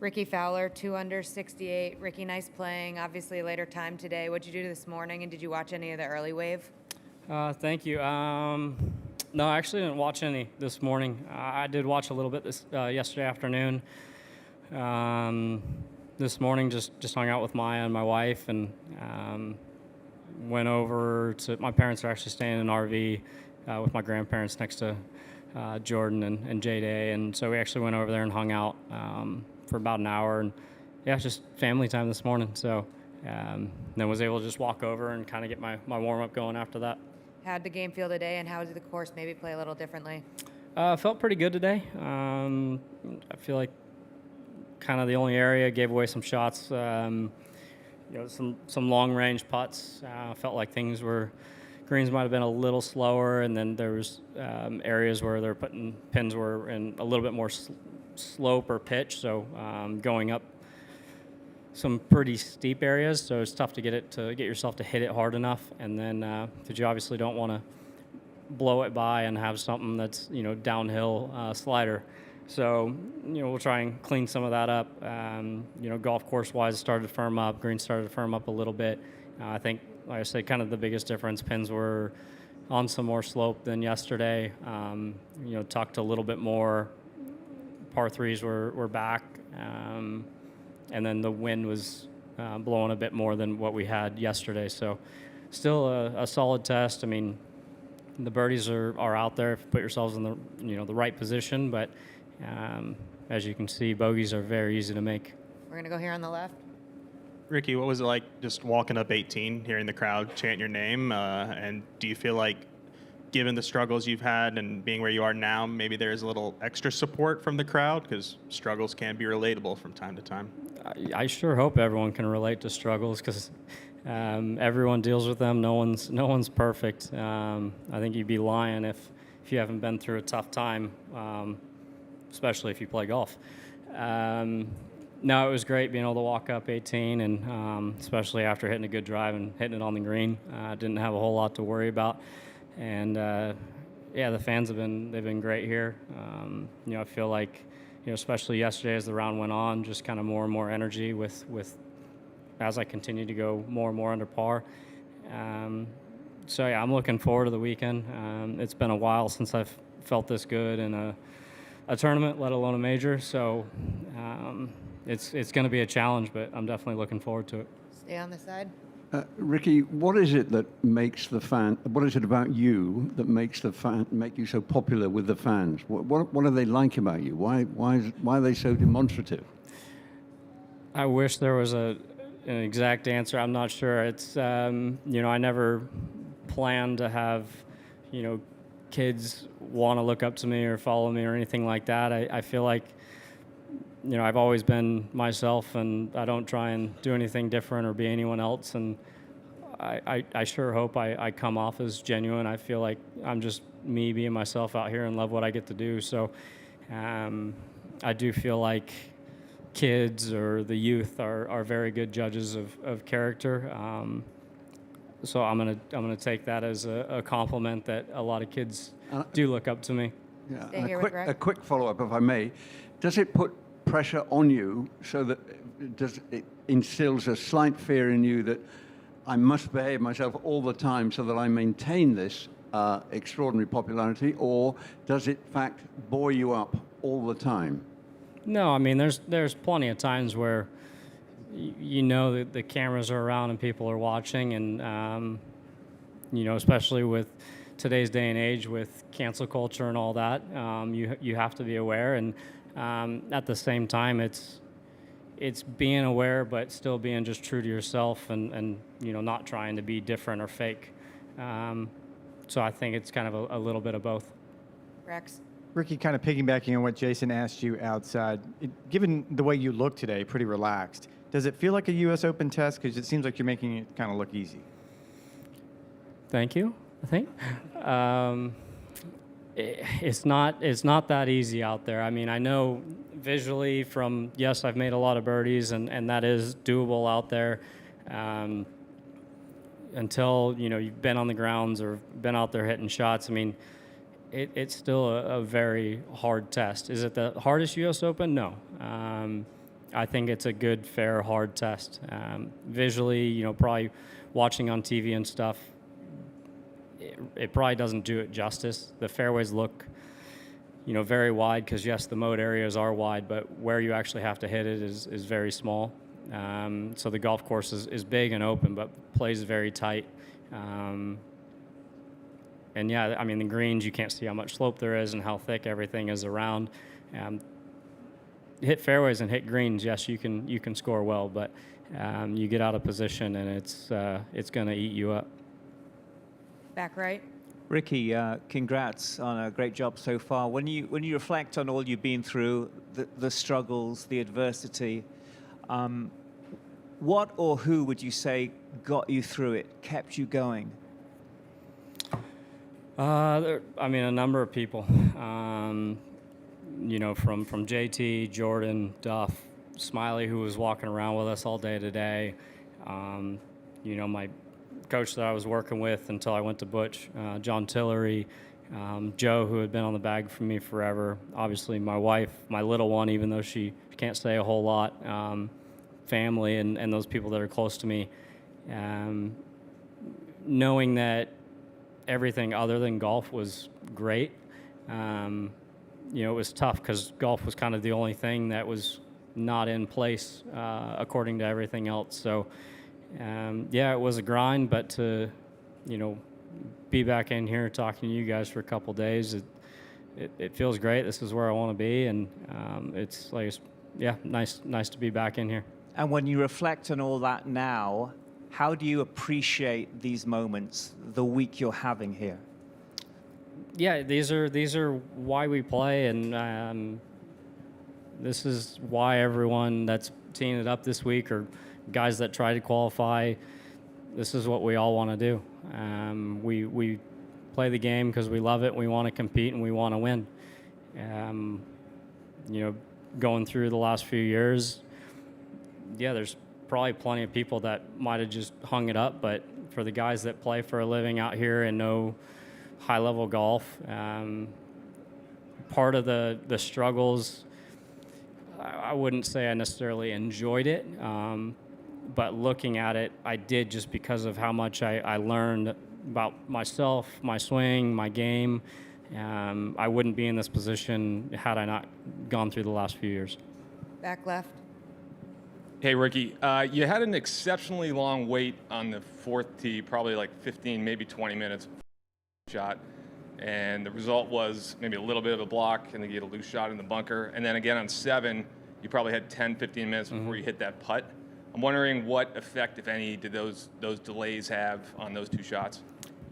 Rickie Fowler, 2 under 68. Rickie, nice playing. Obviously, later time today. What'd you do this morning, and did you watch any of the early wave? Thank you. No, I actually didn't watch any this morning. I did watch a little bit this yesterday afternoon. This morning, just hung out with Maya and my wife, and went over to my parents are actually staying in an RV with my grandparents next to Jordan and J-Day, and so we actually went over there and hung out for about an hour, and yeah, just family time this morning. So then was able to just walk over and kind of get my warm-up going after that. How'd the game feel today, and how did the course maybe play a little differently? Felt pretty good today. I feel like kind of the only area gave away some shots. Some long range putts. Felt like greens might have been a little slower, and then there was areas where they're putting pins were in a little bit more slope or pitch. So going up some pretty steep areas, so it's tough to get yourself to hit it hard enough, and then because you obviously don't want to blow it by and have something that's downhill slider. So we'll try and clean some of that up. Golf course wise, started to firm up. Greens started to firm up a little bit. I think, like I said, kind of the biggest difference, pins were on some more slope than yesterday. Tucked a little bit more. Par threes were back. And then the wind was blowing a bit more than what we had yesterday. So still a solid test. I mean, the birdies are out there if you put yourselves in the right position. But as you can see, bogeys are very easy to make. We're going to go here on the left. Rickie, what was it like just walking up 18, hearing the crowd chant your name? And do you feel like, given the struggles you've had and being where you are now, maybe there's a little extra support from the crowd? Because struggles can be relatable from time to time. I sure hope everyone can relate to struggles, because everyone deals with them. No one's perfect. I think you'd be lying if you haven't been through a tough time, especially if you play golf. No, it was great being able to walk up 18, and especially after hitting a good drive and hitting it on the green. Didn't have a whole lot to worry about, and the fans they've been great here. I feel like, especially yesterday as the round went on, just kind of more and more energy with as I continue to go more and more under par. So yeah, I'm looking forward to the weekend. It's been a while since I've felt this good in a tournament, let alone a major. So it's going to be a challenge, but I'm definitely looking forward to it. Stay on the side. Rickie, what is it that makes the fan? What is it about you that make you so popular with the fans? What do they like about you? Why are they so demonstrative? I wish there was an exact answer. I'm not sure. It's I never planned to have kids want to look up to me or follow me or anything like that. I feel like I've always been myself, and I don't try and do anything different or be anyone else. And I sure hope I come off as genuine. I feel like I'm just me being myself out here and love what I get to do. So I do feel like kids or the youth are very good judges of character. So I'm gonna take that as a compliment that a lot of kids do look up to me. Yeah. Stay here with Rick. A quick follow-up, if I may. Does it put pressure on you so that it instills a slight fear in you that I must behave myself all the time so that I maintain this extraordinary popularity, or does it, in fact, buoy you up all the time? No, I mean, there's plenty of times where that the cameras are around and people are watching, and especially with today's day and age with cancel culture and all that, you have to be aware, and at the same time, it's being aware but still being just true to yourself, and not trying to be different or fake. So I think it's kind of a little bit of both. Rex. Rickie, kind of piggybacking on what Jason asked you outside, given the way you look today, pretty relaxed, does it feel like a U.S. Open test? Because it seems like you're making it kind of look easy. Thank you, I think. It's not that easy out there. I mean, I know visually from, yes, I've made a lot of birdies, and that is doable out there. Until, you've been on the grounds or been out there hitting shots, I mean, it's still a very hard test. Is it the hardest U.S. Open? No. I think it's a good, fair, hard test. Visually, probably watching on TV and stuff, it probably doesn't do it justice. The fairways look, very wide because, yes, the mode areas are wide, but where you actually have to hit it is very small. So the golf course is big and open, but plays very tight. And yeah, I mean, the greens, you can't see how much slope there is and how thick everything is around. Hit fairways and hit greens, yes, you can score well, but you get out of position and it's going to eat you up. Back right. Rickie, congrats on a great job so far. When you reflect on all you've been through, the struggles, the adversity, what or who would you say got you through it, kept you going? A number of people. From JT, Jordan, Duff, Smiley, who was walking around with us all day today. My coach that I was working with until I went to Butch, John Tillery, Joe, who had been on the bag for me forever. Obviously, my wife, my little one, even though she can't say a whole lot. Family and those people that are close to me. Knowing that everything other than golf was great. It was tough because golf was kind of the only thing that was not in place according to everything else. So, it was a grind, but to, be back in here talking to you guys for a couple days, it feels great. This is where I want to be, and it's nice to be back in here. And when you reflect on all that now, how do you appreciate these moments, the week you're having here? Yeah, these are why we play, and this is why everyone that's teeing it up this week, or guys that try to qualify, this is what we all want to do. We play the game because we love it, we want to compete, and we want to win. Going through the last few years, there's probably plenty of people that might have just hung it up, but for the guys that play for a living out here and know high-level golf, part of the struggles, I wouldn't say I necessarily enjoyed it, but looking at it, I did, just because of how much I learned about myself, my swing, my game. I wouldn't be in this position had I not gone through the last few years. Back left. Hey, Rickie, you had an exceptionally long wait on the fourth tee, probably like 15, maybe 20 minutes shot, and the result was maybe a little bit of a block, and then you get a loose shot in the bunker, and then again on 7, you probably had 10, 15 minutes before you hit that putt. I'm wondering what effect, if any, did those delays have on those 2 shots?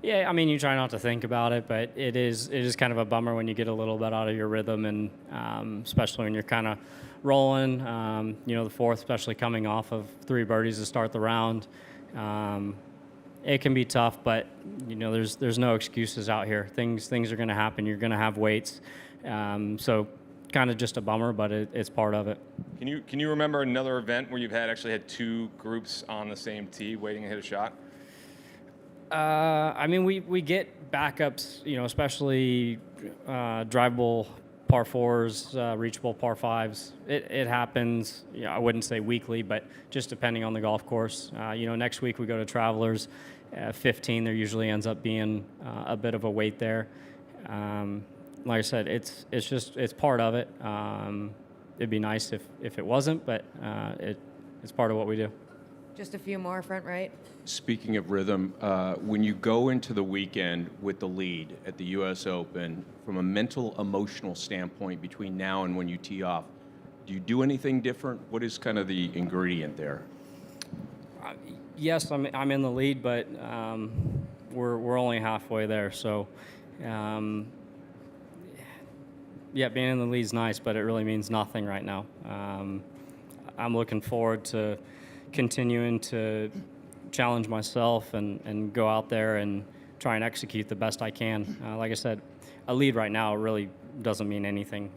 Yeah, I mean, you try not to think about it, but it is kind of a bummer when you get a little bit out of your rhythm, and especially when you're kind of rolling. The fourth, especially coming off of 3 birdies to start the round, it can be tough. But there's no excuses out here. Things are going to happen. You're going to have waits, so kind of just a bummer, but it's part of it. Can you remember another event where you've actually had 2 groups on the same tee waiting to hit a shot? We get backups, especially drivable par 4s, reachable par 5s. It happens, I wouldn't say weekly, but just depending on the golf course. Next week we go to Travelers, 15, there usually ends up being a bit of a wait there. Like I said, it's part of it. It'd be nice if it wasn't, but it's part of what we do. Just a few more, front right. Speaking of rhythm, when you go into the weekend with the lead at the U.S. Open, from a mental, emotional standpoint between now and when you tee off, do you do anything different? What is kind of the ingredient there? Yes, I'm in the lead, but we're only halfway there. So, being in the lead is nice, but it really means nothing right now. I'm looking forward to continuing to challenge myself and go out there and try and execute the best I can. Like I said, a lead right now really doesn't mean anything.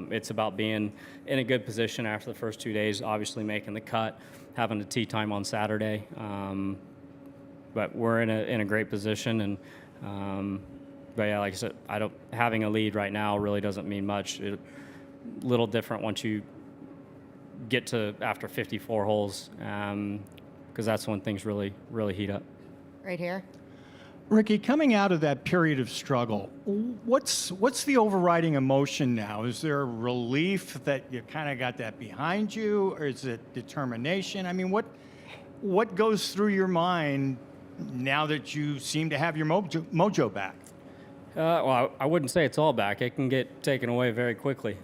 It's about being in a good position after the first 2 days, obviously making the cut, having a tee time on Saturday. But we're in a great position, and but yeah, like I said, having a lead right now really doesn't mean much. A little different once you get to after 54 holes, because that's when things really heat up. Right here. Rickie, coming out of that period of struggle, what's the overriding emotion now? Is there relief that you kind of got that behind you, or is it determination? I mean, what goes through your mind now that you seem to have your mojo back? Well, I wouldn't say it's all back. It can get taken away very quickly.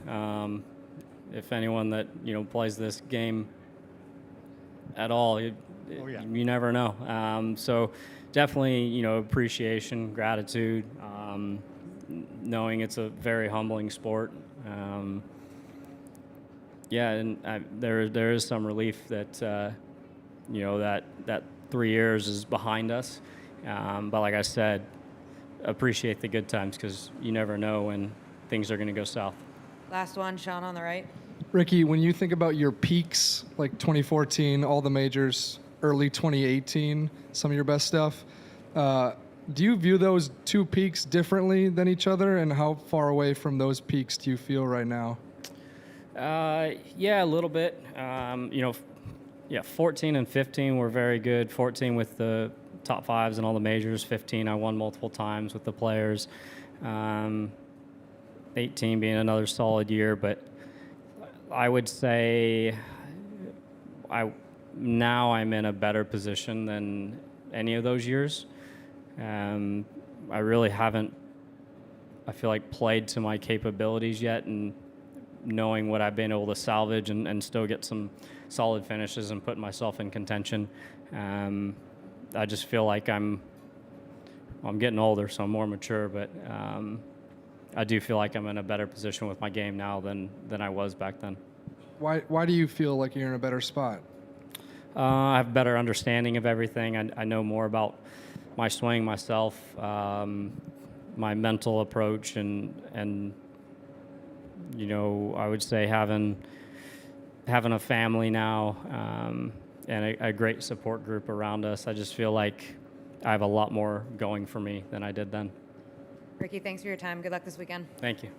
If anyone that plays this game at all, you never know. So definitely, appreciation, gratitude, knowing it's a very humbling sport. And there is some relief that that 3 years is behind us. But like I said, appreciate the good times, because you never know when things are going to go south. Last one, Sean on the right. Rickie, when you think about your peaks, like 2014, all the majors, early 2018, some of your best stuff, do you view those two peaks differently than each other, and how far away from those peaks do you feel right now? Yeah, a little bit. 14 and 15 were very good. 14 with the top fives in all the majors. 15 I won multiple times with the players. 18 being another solid year, but I would say now I'm in a better position than any of those years. I really haven't, I feel like, played to my capabilities yet, and knowing what I've been able to salvage and still get some solid finishes and put myself in contention. I just feel like I'm getting older, so I'm more mature, but I do feel like I'm in a better position with my game now than I was back then. Why do you feel like you're in a better spot? I have a better understanding of everything. I know more about my swing myself, my mental approach, and I would say having a family now, and a great support group around us. I just feel like I have a lot more going for me than I did then. Rickie, thanks for your time. Good luck this weekend. Thank you.